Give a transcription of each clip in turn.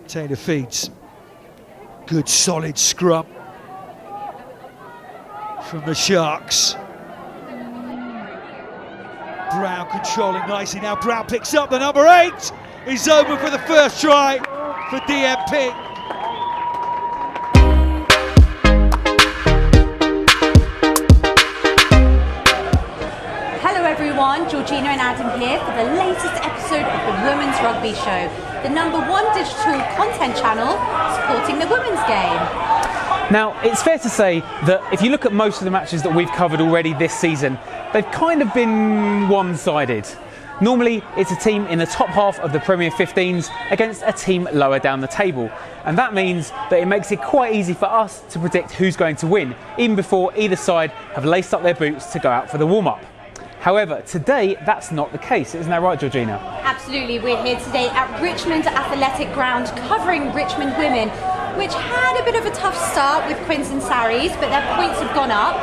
Taylor feeds. Good solid scrub from the Sharks. Brown controlling nicely now. Brown picks up the number 8. He's over for the first try for DMP. Hello everyone, Georgina and Adam here for the latest episode of the Women's Rugby Show, the #1 digital content channel supporting the women's game. Now, it's fair to say that if you look at most of the matches that we've covered already this season, they've kind of been one-sided. Normally, it's a team in the top half of the Premier 15s against a team lower down the table. And that means that it makes it quite easy for us to predict who's going to win, even before either side have laced up their boots to go out for the warm-up. However, today, that's not the case. Isn't that right, Georgina? Absolutely. We're here today at Richmond Athletic Ground covering Richmond Women, which had a bit of a tough start with Quins and Saris, but their points have gone up.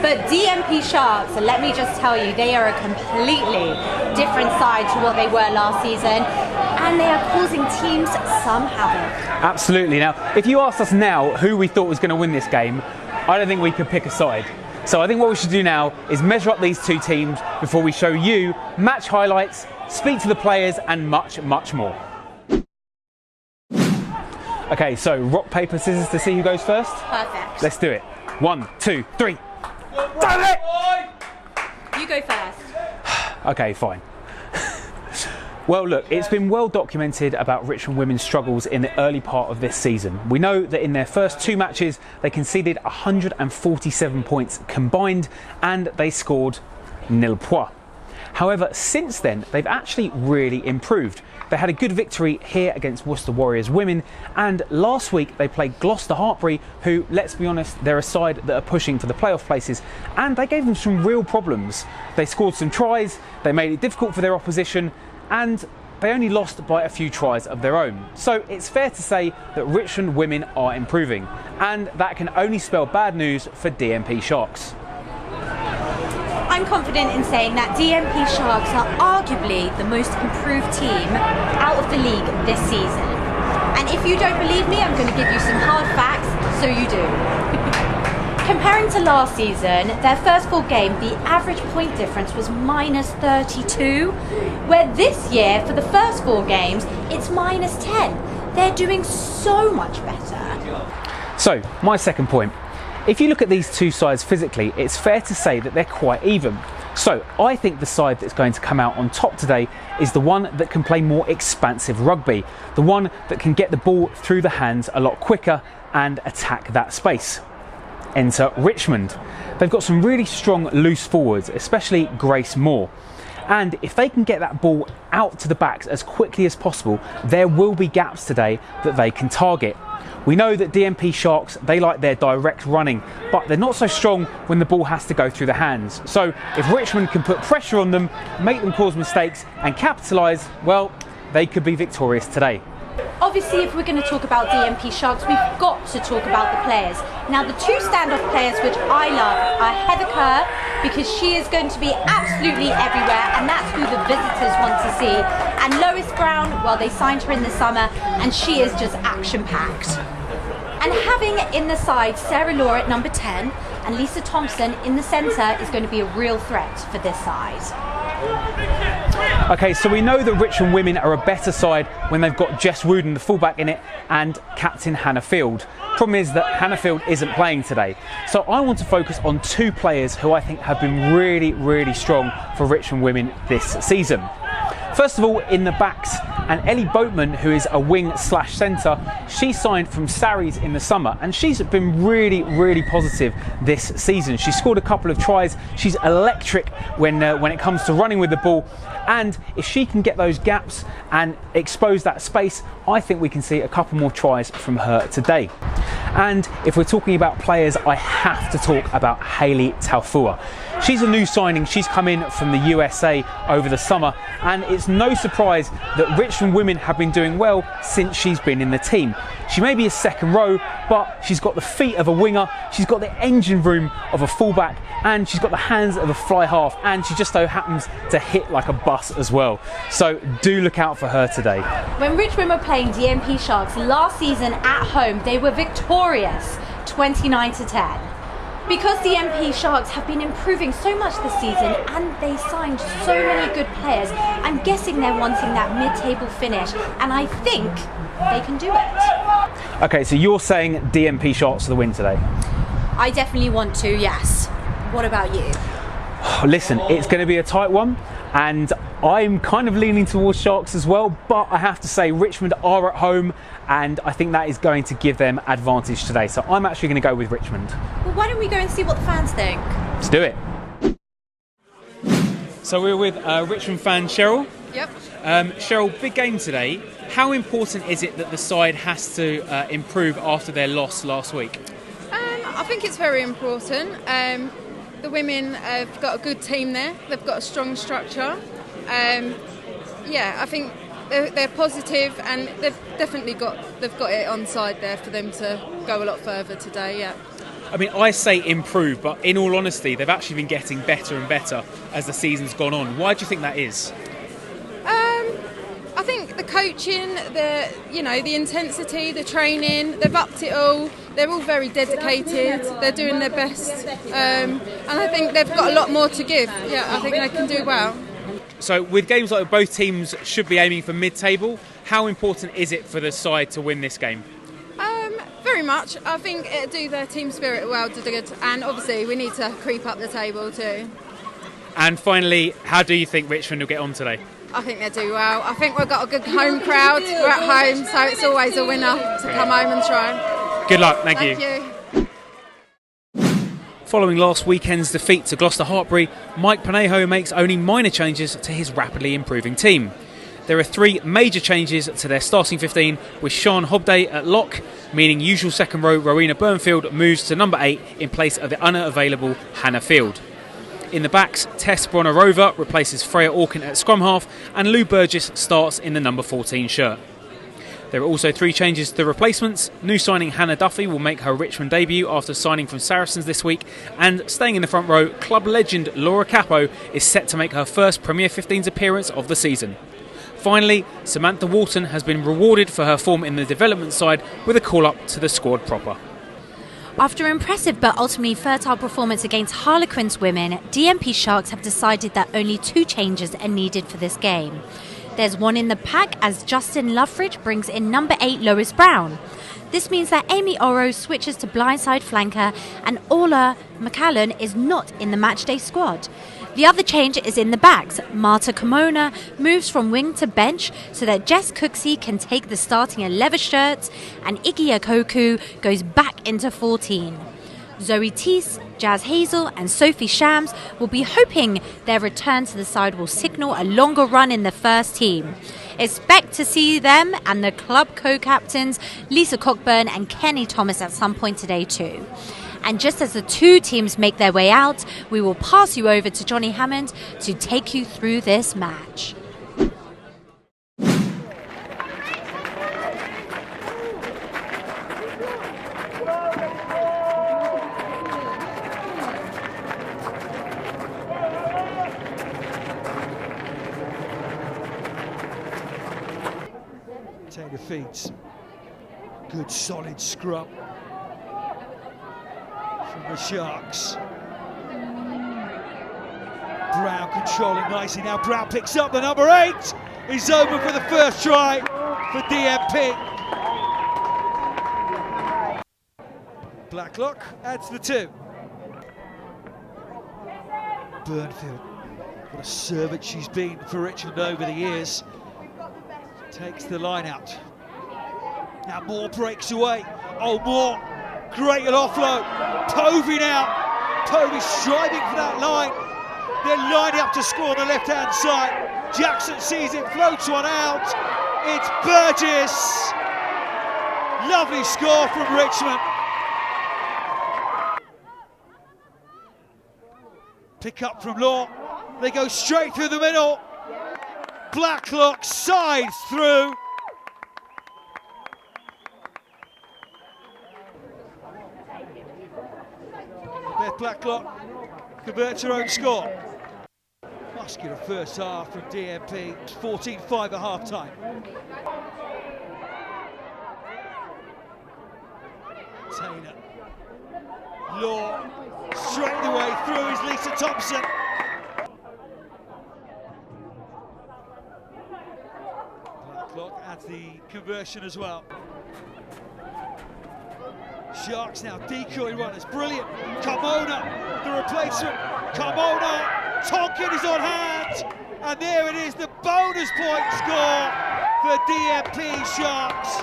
But DMP Sharks, let me just tell you, they are a completely different side to what they were last season, and they are causing teams some havoc. Absolutely. Now, if you asked us now who we thought was going to win this game, I don't think we could pick a side. So I think what we should do now is measure up these two teams before we show you match highlights, speak to the players, and much, much more. Okay, so rock, paper, scissors to see who goes first? Perfect. Let's do it. 1, 2, 3. Damn it! You go first. Okay, fine. Well, look, it's been well documented about Richmond Women's struggles in the early part of this season. We know that in their first 2 matches, they conceded 147 points combined and they scored 0 points. However, since then, they've actually really improved. They had a good victory here against Worcester Warriors Women, and last week they played Gloucester Hartpury, who, let's be honest, they're a side that are pushing for the playoff places, and they gave them some real problems. They scored some tries, they made it difficult for their opposition, and they only lost by a few tries of their own. So it's fair to say that Richmond Women are improving, and that can only spell bad news for DMP Sharks. I'm confident in saying that DMP Sharks are arguably the most improved team out of the league this season. And if you don't believe me, I'm going to give you some hard facts, so you do. Comparing to last season, their first 4 games, the average point difference was -32, where this year, for the first 4 games, it's -10. They're doing so much better. So, my second point. If you look at these two sides physically, it's fair to say that they're quite even. So I think the side that's going to come out on top today is the one that can play more expansive rugby, the one that can get the ball through the hands a lot quicker and attack that space. Enter Richmond. They've got some really strong loose forwards, especially Grace Moore. And if they can get that ball out to the backs as quickly as possible, there will be gaps today that they can target. We know that DMP Sharks, they like their direct running, but they're not so strong when the ball has to go through the hands. So if Richmond can put pressure on them, make them cause mistakes and capitalise, well, they could be victorious today. Obviously, if we're going to talk about DMP Sharks, we've got to talk about the players. Now, the 2 standoff players which I love are Heather Kerr, because she is going to be absolutely everywhere, and that's who the visitors want to see. And Lois Brown, well, they signed her in the summer, and she is just action-packed. And having in the side Sarah Law at number 10 and Lisa Thompson in the centre is going to be a real threat for this side. Okay, so we know that Richmond Women are a better side when they've got Jess Wooden, the fullback, in it, and captain Hannah Field. Problem is that Hannah Field isn't playing today. So I want to focus on 2 players who I think have been really, really strong for Richmond Women this season. First of all, in the backs, and Ellie Boatman, who is a wing/centre, she signed from Saris in the summer, and she's been really, really positive this season. She scored a couple of tries. She's electric when it comes to running with the ball, and if she can get those gaps and expose that space, I think we can see a couple more tries from her today. And if we're talking about players, I have to talk about Hayley Taufua. She's a new signing. She's come in from the USA over the summer, and it's no surprise that Richmond Women have been doing well since she's been in the team. She may be a second row, but she's got the feet of a winger, she's got the engine room of a fullback, and she's got the hands of a fly half, and she just so happens to hit like a bus as well. So do look out for her today. When Richmond were playing DMP Sharks last season at home, they were victorious, 29-10. Because the DMP Sharks have been improving so much this season and they signed so many good players, I'm guessing they're wanting that mid-table finish, and I think they can do it. Okay, so you're saying DMP Sharks for the win today? I definitely want to, yes. What about you? Listen, it's going to be a tight one, and I'm kind of leaning towards Sharks as well, but I have to say Richmond are at home, and I think that is going to give them advantage today. So I'm actually going to go with Richmond. Well, why don't we go and see what the fans think? Let's do it. So we're with Richmond fan Cheryl. Yep. Cheryl, big game today. How important is it that the side has to improve after their loss last week? I think it's very important. The women have got a good team there. They've got a strong structure. I think they're positive, and they've definitely got it on side there for them to go a lot further today. Yeah. I mean, I say improve, but in all honesty, they've actually been getting better and better as the season's gone on. Why do you think that is? I think the coaching, the intensity, the training, they've upped it all. They're all very dedicated. They're doing their best, and I think they've got a lot more to give. Yeah, I think they can do well. So with games like both teams should be aiming for mid-table, how important is it for the side to win this game? Very much. I think it'll do their team spirit well to do it, and obviously we need to creep up the table too. And finally, how do you think Richmond will get on today? I think they'll do well. I think we've got a good home crowd. We're at home, so it's always a winner to come home and try. Good luck. Thank you. Following last weekend's defeat to Gloucester Hartpury, Mike Panejo makes only minor changes to his rapidly improving team. There are 3 major changes to their starting 15, with Sean Hobday at lock, meaning usual second row Rowena Burnfield moves to number 8 in place of the unavailable Hannah Field. In the backs, Tess Bronner-Rover replaces Freya Orkin at scrum half, and Lou Burgess starts in the number 14 shirt. There are also 3 changes to the replacements. New signing Hannah Duffy will make her Richmond debut after signing from Saracens this week, and staying in the front row, club legend Laura Capo is set to make her first Premier 15s appearance of the season. Finally, Samantha Walton has been rewarded for her form in the development side with a call-up to the squad proper. After impressive but ultimately fertile performance against Harlequins women, DMP Sharks have decided that only 2 changes are needed for this game. There's one in the pack as Justin Loveridge brings in number 8 Lois Brown. This means that Amy Oro switches to blindside flanker and Orla McCallan is not in the matchday squad. The other change is in the backs. Marta Kimona moves from wing to bench so that Jess Cooksey can take the starting 11 shirts, and Iggy Akoku goes back into 14. Zoe Teese, Jazz Hazel and Sophie Shams will be hoping their return to the side will signal a longer run in the first team. Expect to see them and the club co-captains Lisa Cockburn and Kenny Thomas at some point today too. And just as the 2 teams make their way out, we will pass you over to Johnny Hammond to take you through this match. Take the feet. Good solid scrum from the Sharks. Brown controlling nicely now. Brown picks up the number 8. He's over for the first try for DMP. Blacklock adds the 2. Burnfield, what a servant she's been for Richmond over the years. Takes the line out. Now Moore breaks away. Oh, Moore, great at offload. Povey now. Povey striving for that line. They're lining up to score on the left-hand side. Jackson sees it, floats one out. It's Burgess. Lovely score from Richmond. Pick up from Law. They go straight through the middle. Blacklock sides through. Blacklock converts her own score. Muscular first half from DMP, 14-5 at half time. Taylor. Law, straight the way through is Lisa Thompson. Blacklock adds the conversion as well. Sharks now decoy runners, brilliant. Carmona, the replacement. Carmona, Tonkin is on hand. And there it is, the bonus point score for DMP Sharks.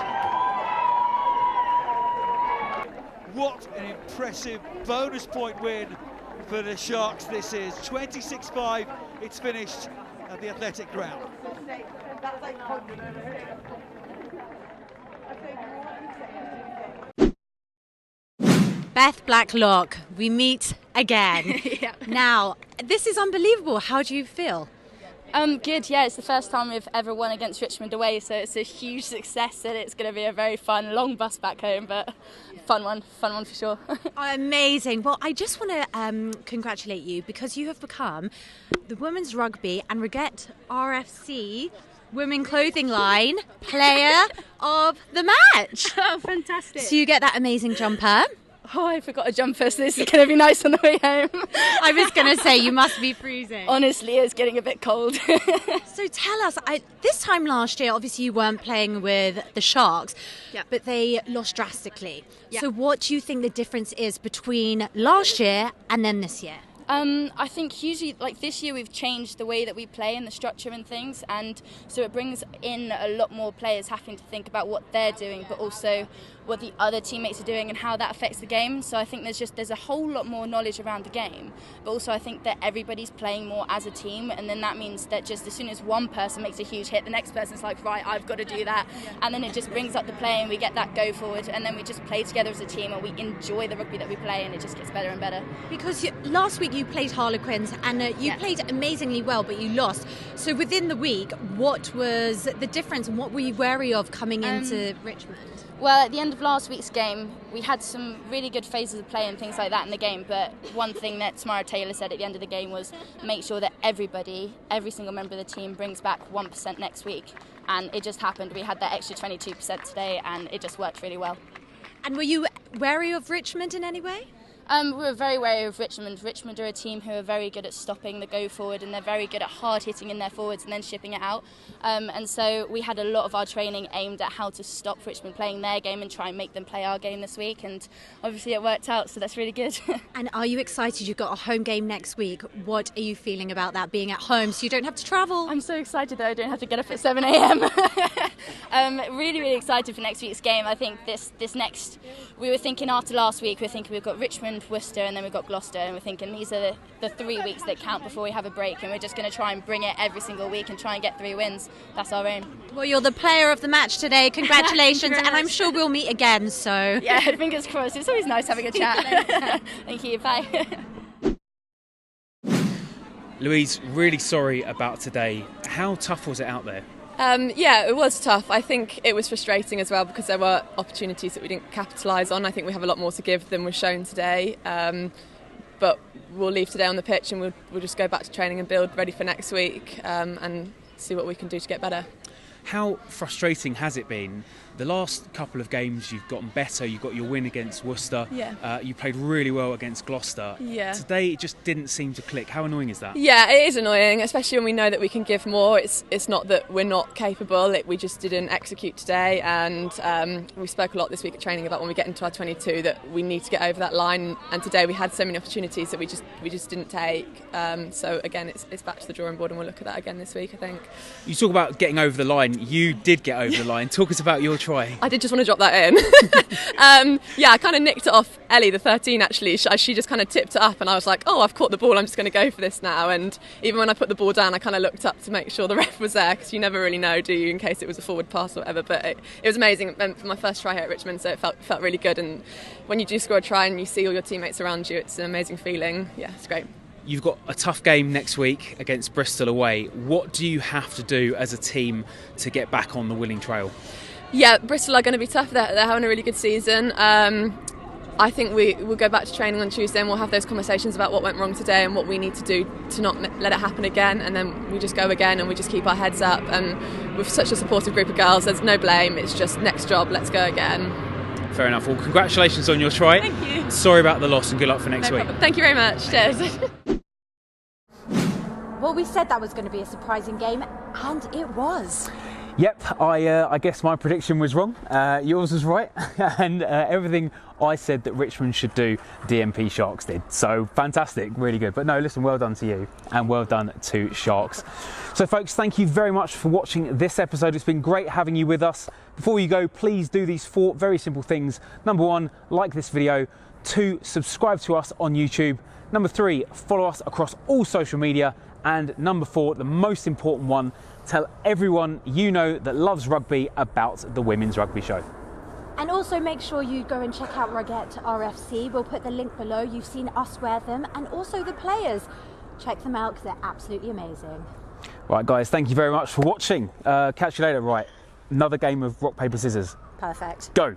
What an impressive bonus point win for the Sharks this is. 26-5, it's finished at the Athletic Ground. Beth Blacklock, we meet again. Yeah. Now, this is unbelievable. How do you feel? Good, yeah, it's the first time we've ever won against Richmond away, so it's a huge success and it's going to be a very fun, long bus back home, but fun one for sure. Oh, amazing. Well, I just want to congratulate you because you have become the Women's Rugby and Regret RFC Women Clothing Line Player of the Match. Oh, fantastic. So you get that amazing jumper. Oh, I forgot a jumper, so this is going to be nice on the way home. I was going to say, you must be freezing. Honestly, it's getting a bit cold. So tell us, this time last year, obviously you weren't playing with the Sharks, Yeah. but they lost drastically. Yeah. So what do you think the difference is between last year and then this year? I think hugely, like this year we've changed the way that we play and the structure and things, and so it brings in a lot more players having to think about what they're doing, but also what the other teammates are doing and how that affects the game. So I think there's a whole lot more knowledge around the game, but also I think that everybody's playing more as a team, and then that means that just as soon as one person makes a huge hit, the next person's like, right, I've got to do that, and then it just brings up the play and we get that go forward, and then we just play together as a team and we enjoy the rugby that we play, and it just gets better and better. Because last week you played Harlequins and you played amazingly well, but you lost. So within the week, what was the difference and what were you wary of coming into Richmond? Well, at the end of last week's game, we had some really good phases of play and things like that in the game, but one thing that Tamara Taylor said at the end of the game was make sure that every single member of the team brings back 1% next week, and it just happened. We had that extra 22% today, and it just worked really well. And were you wary of Richmond in any way? We were very wary of Richmond. Richmond are a team who are very good at stopping the go forward, and they're very good at hard hitting in their forwards and then shipping it out. And so we had a lot of our training aimed at how to stop Richmond playing their game and try and make them play our game this week. And obviously it worked out, so that's really good. And are you excited? You've got a home game next week. What are you feeling about that, being at home so you don't have to travel? I'm so excited that I don't have to get up at 7 a.m. Really, really excited for next week's game. I think this next, we were thinking after last week, we've got Richmond, Worcester, and then we've got Gloucester, and we're thinking these are the 3 weeks that count before we have a break, and we're just going to try and bring it every single week and try and get 3 wins. That's our aim. Well, you're the player of the match today. Congratulations, and I'm sure we'll meet again. So yeah, fingers crossed. It's always nice having a chat. Thank you. Bye. Louise, really sorry about today. How tough was it out there? Yeah, it was tough. I think it was frustrating as well because there were opportunities that we didn't capitalise on. I think we have a lot more to give than was shown today. But we'll leave today on the pitch and we'll just go back to training and build ready for next week and see what we can do to get better. How frustrating has it been? The last couple of games you've gotten better. You got your win against Worcester. Yeah. You played really well against Gloucester. Yeah. Today it just didn't seem to click. How annoying is that? Yeah, it is annoying, especially when we know that we can give more. It's not that we're not capable. We just didn't execute today, and we spoke a lot this week at training about when we get into our 22 that we need to get over that line. And today we had so many opportunities that we just didn't take. So again, it's back to the drawing board, and we'll look at that again this week, I think. You talk about getting over the line. You did get over the line. Talk us about your try. I did just want to drop that in. Yeah, I kind of nicked it off Ellie, the 13 actually. She just kind of tipped it up and I was like, oh, I've caught the ball, I'm just going to go for this now. And even when I put the ball down, I kind of looked up to make sure the ref was there because you never really know, do you, in case it was a forward pass or whatever. But it was amazing for my first try here at Richmond, so it felt really good. And when you do score a try and you see all your teammates around you, it's an amazing feeling. Yeah, it's great. You've got a tough game next week against Bristol away. What do you have to do as a team to get back on the winning trail? Yeah, Bristol are going to be tough. They're having a really good season. I think we'll go back to training on Tuesday and we'll have those conversations about what went wrong today and what we need to do to not let it happen again, and then we just go again and we just keep our heads up. And with such a supportive group of girls, there's no blame, it's just next job, let's go again. Fair enough. Well, congratulations on your try. Thank you. Sorry about the loss and good luck for next week. Problem. Thank you very much. Cheers. Well, we said that was going to be a surprising game, and it was. Yep, I guess my prediction was wrong. Yours was right, and everything I said that Richmond should do, DMP Sharks did. So fantastic, really good. But no, listen, well done to you, and well done to Sharks. So folks, thank you very much for watching this episode. It's been great having you with us. Before you go, please do these 4 very simple things. Number 1, like this video. 2, subscribe to us on YouTube. Number 3, follow us across all social media. And number 4, the most important one, tell everyone you know that loves rugby about the Women's Rugby Show. And also make sure you go and check out Ruggett RFC. We'll put the link below. You've seen us wear them, and also the players. Check them out because they're absolutely amazing. Right guys, thank you very much for watching. Catch you later. Right, another game of rock, paper, scissors. Perfect. Go.